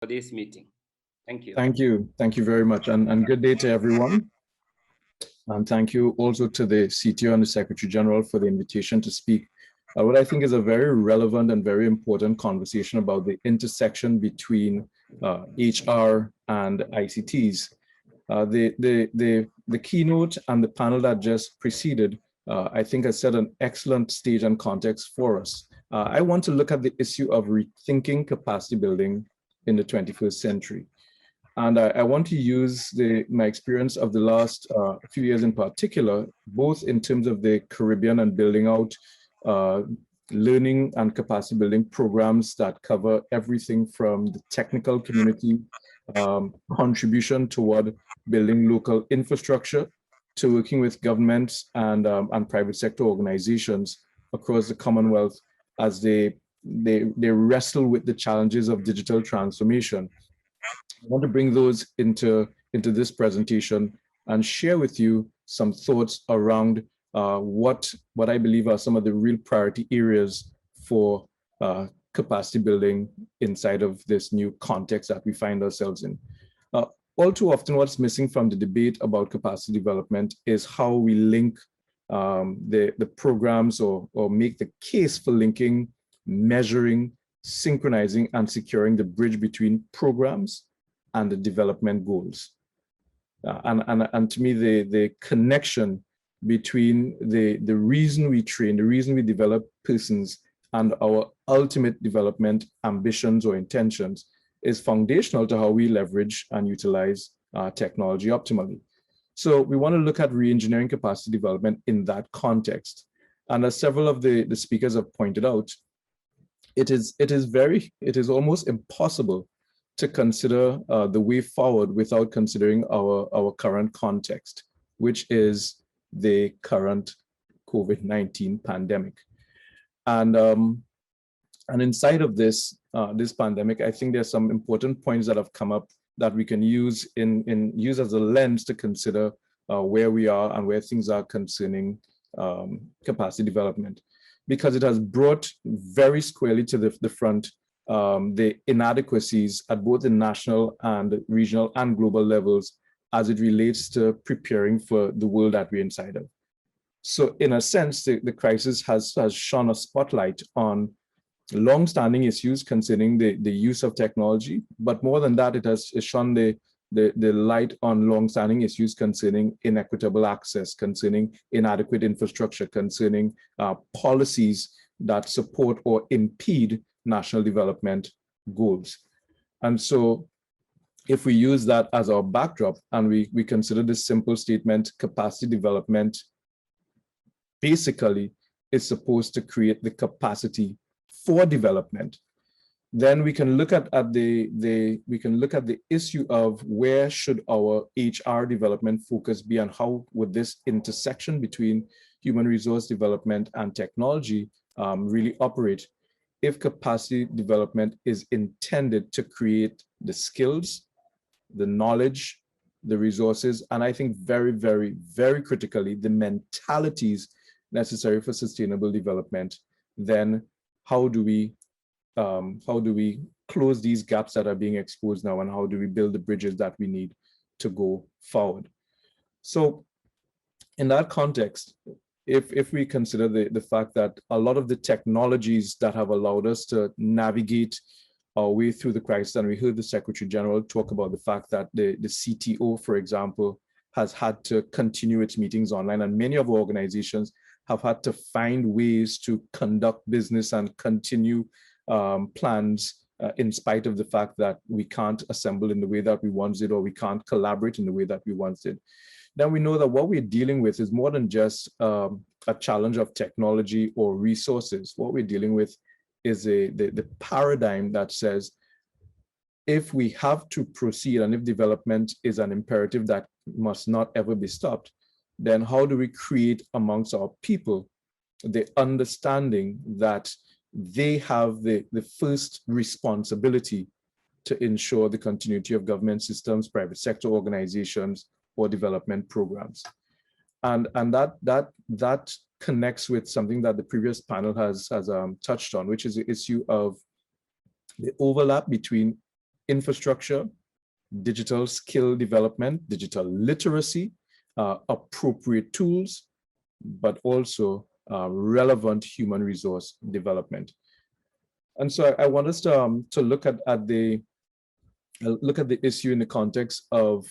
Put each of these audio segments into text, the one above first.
for this meeting. Thank you. Thank you. Thank you very much. And good day to everyone. And thank you also to the CTO and the Secretary General for the invitation to speak. What I think is a very relevant and very important conversation about the intersection between HR and ICTs. The keynote and the panel that just preceded, I think has set an excellent stage and context for us. I want to look at the issue of rethinking capacity building in the 21st century. And I want to use my experience of the last few years in particular, both in terms of the Caribbean and building out learning and capacity building programs that cover everything from the technical community contribution toward building local infrastructure to working with governments and private sector organizations across the Commonwealth as they wrestle with the challenges of digital transformation. I want to bring those into this presentation and share with you some thoughts around what I believe are some of the real priority areas for capacity building inside of this new context that we find ourselves in. All too often, what's missing from the debate about capacity development is how we link the programs or make the case for linking, measuring, synchronizing, and securing the bridge between programs and the development goals. And to me, the connection between the reason we train, the reason we develop persons and our ultimate development ambitions or intentions is foundational to how we leverage and utilize technology optimally. So we want to look at re-engineering capacity development in that context. And as several of the speakers have pointed out, it is almost impossible to consider the way forward without considering our current context, which is the current COVID-19 pandemic. And inside of this pandemic, I think there's some important points that have come up that we can use as a lens to consider where we are and where things are concerning capacity development, because it has brought very squarely to the front the inadequacies at both the national and regional and global levels as it relates to preparing for the world that we're inside of. So in a sense, the crisis has shone a spotlight on long-standing issues concerning the use of technology, but more than that, it has shone the light on long-standing issues concerning inequitable access, concerning inadequate infrastructure, concerning policies that support or impede national development goals. And so if we use that as our backdrop and we consider this simple statement, capacity development basically is supposed to create the capacity for development, then we can look at the issue of where should our HR development focus be, and how would this intersection between human resource development and technology really operate if capacity development is intended to create the skills, the knowledge, the resources, and I think very, very, very critically, the mentalities necessary for sustainable development. Then how do we close these gaps that are being exposed now, and how do we build the bridges that we need to go forward? So in that context, if we consider the fact that a lot of the technologies that have allowed us to navigate our way through the crisis, and we heard the Secretary General talk about the fact that the CTO, for example, has had to continue its meetings online, and many of our organizations have had to find ways to conduct business and continue plans in spite of the fact that we can't assemble in the way that we once did, or we can't collaborate in the way that we once did. Then we know that what we're dealing with is more than just a challenge of technology or resources. What we're dealing with is the paradigm that says, if we have to proceed and if development is an imperative that must not ever be stopped, then how do we create amongst our people the understanding that they have the first responsibility to ensure the continuity of government systems, private sector organizations, or development programs? And that connects with something that the previous panel has touched on, which is the issue of the overlap between infrastructure, digital skill development, digital literacy, appropriate tools, but also relevant human resource development. And so I want us to look at the issue in the context of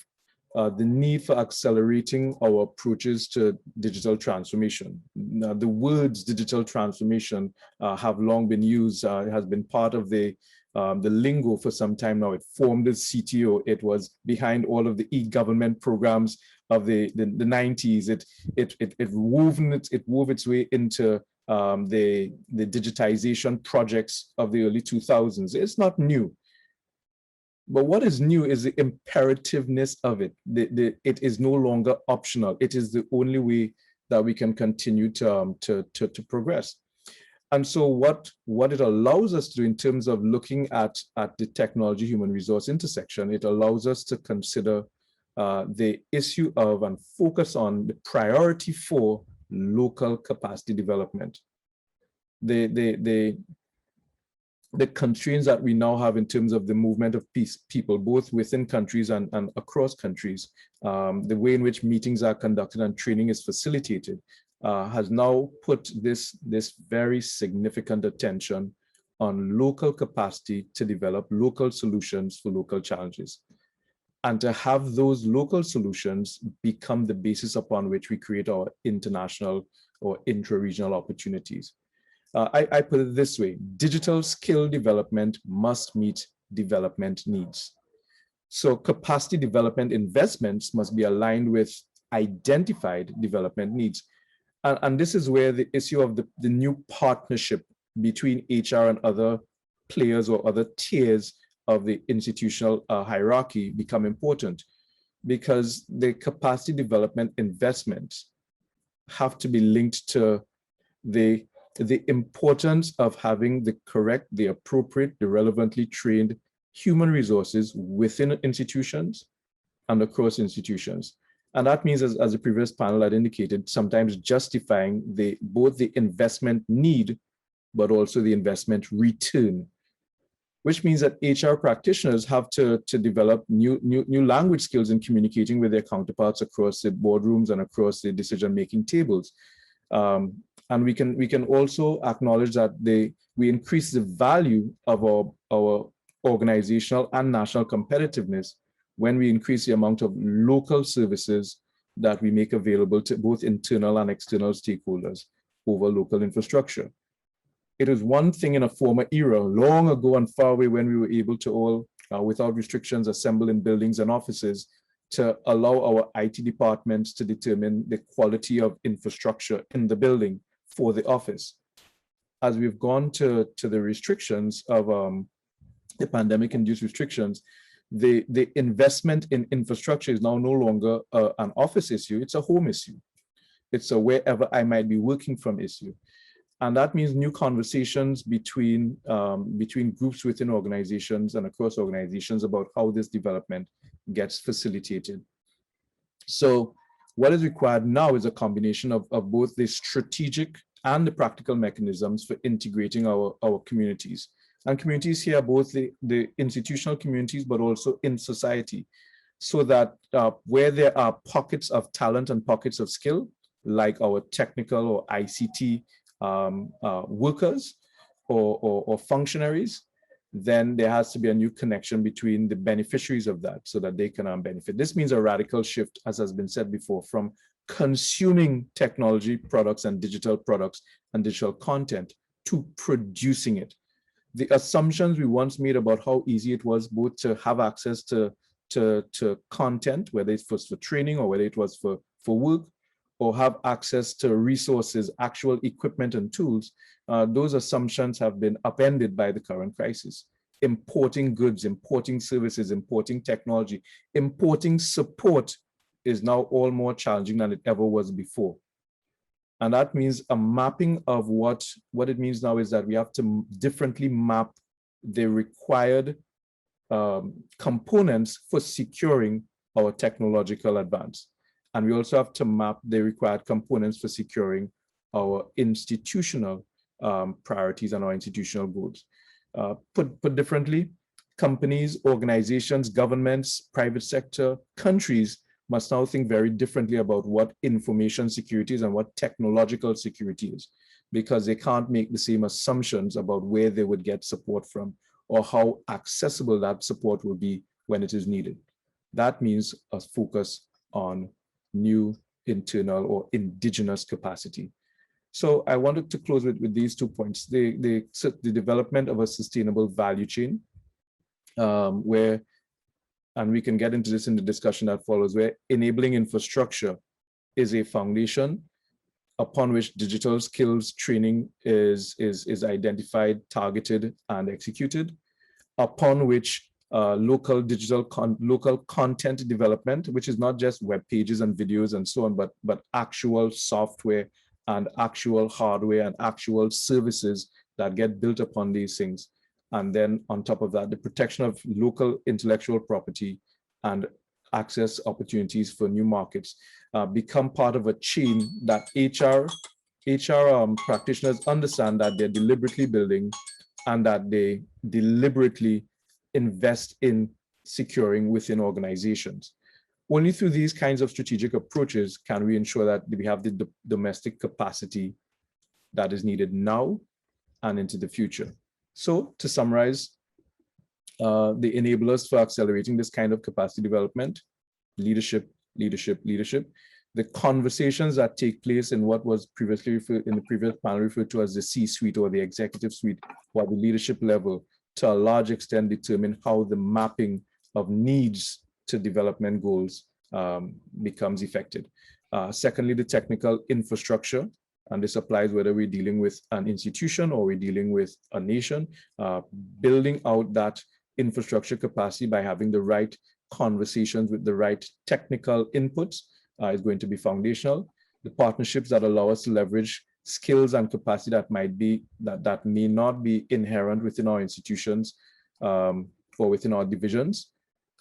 the need for accelerating our approaches to digital transformation. Now, the words digital transformation have long been used. It has been part of the lingo for some time now. It formed as CTO. It was behind all of the e-government programs of the 90s. It wove its way into the digitization projects of the early 2000s. It's not new. But what is new is the imperativeness of it. It is no longer optional. It is the only way that we can continue to progress. And so what it allows us to do in terms of looking at the technology human resource intersection, it allows us to consider the issue of and focus on the priority for local capacity development. The constraints that we now have in terms of the movement of people, both within countries and across countries, the way in which meetings are conducted and training is facilitated, has now put this very significant attention on local capacity to develop local solutions for local challenges, and to have those local solutions become the basis upon which we create our international or intra-regional opportunities. I put it this way: digital skill development must meet development needs. So capacity development investments must be aligned with identified development needs. And this is where the issue of the new partnership between HR and other players or other tiers of the institutional hierarchy become important, because the capacity development investments have to be linked to the importance of having the correct, the appropriate, the relevantly trained human resources within institutions and across institutions. And that means, as the previous panel had indicated, sometimes justifying both the investment need, but also the investment return, which means that HR practitioners have to develop new language skills in communicating with their counterparts across the boardrooms and across the decision-making tables. And we can also acknowledge that we increase the value of our organizational and national competitiveness when we increase the amount of local services that we make available to both internal and external stakeholders over local infrastructure. It was one thing in a former era, long ago and far away, when we were able to all, without restrictions, assemble in buildings and offices to allow our IT departments to determine the quality of infrastructure in the building for the office. As we've gone to the restrictions of the pandemic-induced restrictions, the investment in infrastructure is now no longer an office issue, it's a home issue. It's a wherever I might be working from issue. And that means new conversations between groups within organizations and across organizations about how this development gets facilitated. So what is required now is a combination of both the strategic and the practical mechanisms for integrating our communities. And communities here, both the institutional communities, but also in society, so that where there are pockets of talent and pockets of skill, like our technical or ICT workers or functionaries, then there has to be a new connection between the beneficiaries of that so that they can benefit. This means a radical shift, as has been said before, from consuming technology products and digital content to producing it. The assumptions we once made about how easy it was both to have access to content, whether it was for training or whether it was for work, or have access to resources, actual equipment and tools, those assumptions have been upended by the current crisis. Importing goods, importing services, importing technology, importing support is now all more challenging than it ever was before. And that means a mapping of what it means now is that we have to differently map the required components for securing our technological advance. And we also have to map the required components for securing our institutional priorities and our institutional goals. Put differently, companies, organizations, governments, private sector, countries must now think very differently about what information security is and what technological security is, because they can't make the same assumptions about where they would get support from or how accessible that support will be when it is needed. That means a focus on new internal or indigenous capacity. So I wanted to close with these 2 points. The development of a sustainable value chain, where, and we can get into this in the discussion that follows, where enabling infrastructure is a foundation upon which digital skills training is identified, targeted, and executed, upon which local content development, which is not just web pages and videos and so on, but actual software and actual hardware and actual services that get built upon these things. And then on top of that, the protection of local intellectual property and access opportunities for new markets become part of a chain that HR practitioners understand that they're deliberately building and that they deliberately invest in securing within organizations. Only through these kinds of strategic approaches can we ensure that we have the domestic capacity that is needed now and into the future. So to summarize, the enablers for accelerating this kind of capacity development: leadership, leadership, leadership. The conversations that take place in what was previously referred, in the previous panel, referred to as the C-suite or the executive suite, or the leadership level, to a large extent determine how the mapping of needs to development goals becomes effected. Secondly, the technical infrastructure, and this applies whether we're dealing with an institution or we're dealing with a nation, building out that infrastructure capacity by having the right conversations with the right technical inputs is going to be foundational. The partnerships that allow us to leverage skills and capacity that might be, that may not be inherent within our institutions or within our divisions.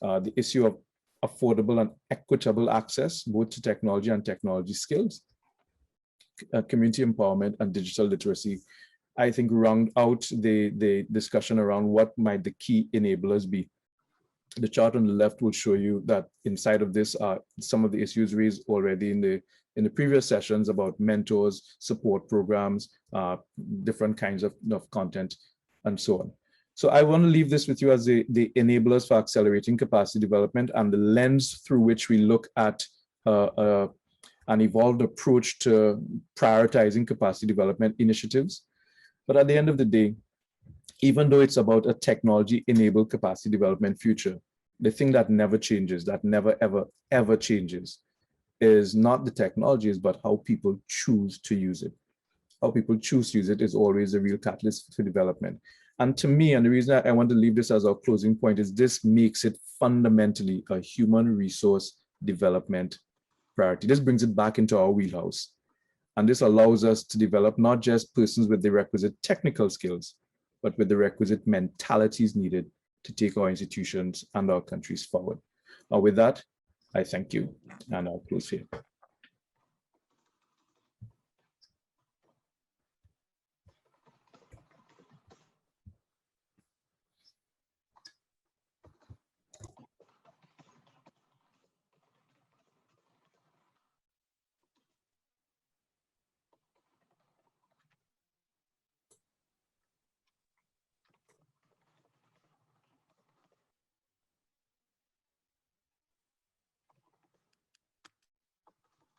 The issue of affordable and equitable access, both to technology and technology skills, community empowerment, and digital literacy, I think round out the discussion around what might the key enablers be. The chart on the left will show you that inside of this are some of the issues raised already in the previous sessions about mentors, support programs, different kinds of content, and so on. So I want to leave this with you as the enablers for accelerating capacity development and the lens through which we look at an evolved approach to prioritizing capacity development initiatives. But at the end of the day, even though it's about a technology-enabled capacity development future, the thing that never changes, that never, ever, ever changes, is not the technologies, but how people choose to use it. How people choose to use it is always a real catalyst for development. And to me, and the reason I want to leave this as our closing point is this makes it fundamentally a human resource development priority. This brings it back into our wheelhouse. And this allows us to develop not just persons with the requisite technical skills, but with the requisite mentalities needed to take our institutions and our countries forward. With that, I thank you, and I'll close here.